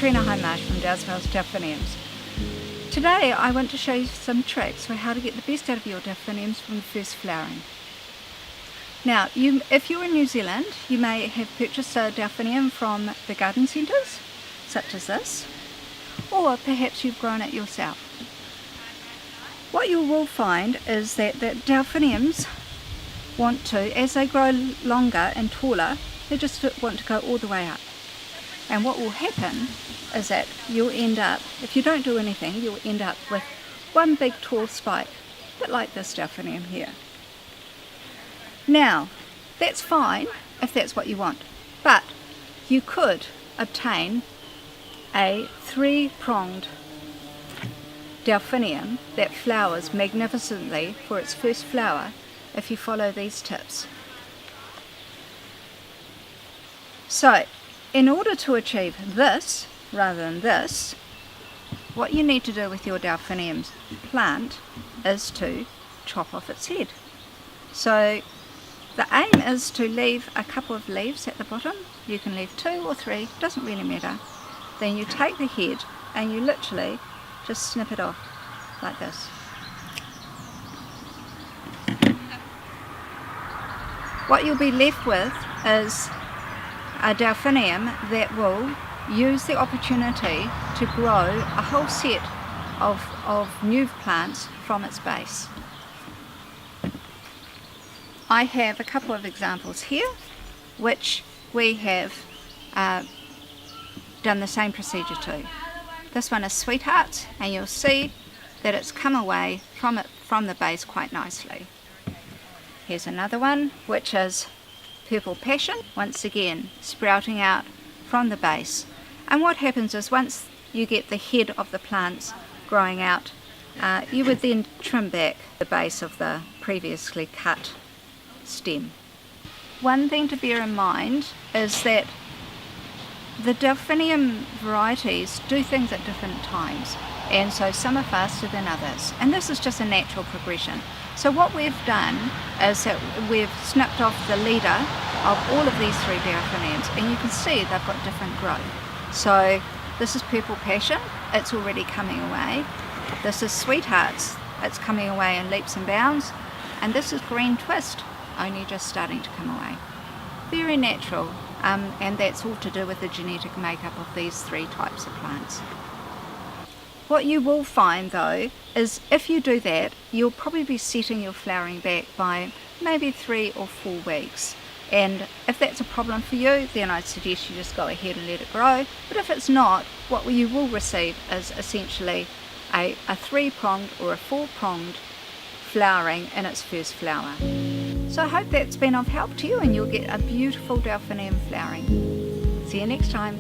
Katrina Hindmarsh from Dowdeswell's Delphiniums. Today I want to show you some tricks for how to get the best out of your delphiniums from the first flowering. Now, if you're in New Zealand, you may have purchased a delphinium from the garden centres, such as this, or perhaps you've grown it yourself. What you will find is that the delphiniums want to, as they grow longer and taller, they just want to go all the way up. And what will happen is that you'll end up, if you don't do anything, you'll end up with one big tall spike, a bit like this delphinium here. Now, that's fine if that's what you want, but you could obtain a three-pronged delphinium that flowers magnificently for its first flower if you follow these tips. So, in order to achieve this rather than this, what you need to do with your delphinium plant is to chop off its head. So the aim is to leave a couple of leaves at the bottom. You can leave 2 or 3, doesn't really matter. Then you take the head and you literally just snip it off like this. What you'll be left with is a delphinium that will use the opportunity to grow a whole set of new plants from its base. I have a couple of examples here which we have done the same procedure to. This one is Sweethearts, and you'll see that it's come away from the base quite nicely. Here's another one which is Purple Passion, once again sprouting out from the base. And what happens is once you get the head of the plants growing out, you would then trim back the base of the previously cut stem. One thing to bear in mind is that the delphinium varieties do things at different times, and so some are faster than others, and this is just a natural progression. So what we've done is that we've snipped off the leader of all of these 3 delphiniums, and you can see they've got different growth. So this is Purple Passion, it's already coming away. This is Sweethearts, it's coming away in leaps and bounds. And this is Green Twist, only just starting to come away. Very natural, and that's all to do with the genetic makeup of these 3 types of plants. What you will find though is if you do that, you'll probably be setting your flowering back by maybe 3 or 4 weeks. And if that's a problem for you, then I'd suggest you just go ahead and let it grow. But if it's not, what you will receive is essentially a 3-pronged or a 4-pronged flowering in its first flower. So I hope that's been of help to you and you'll get a beautiful delphinium flowering. See you next time.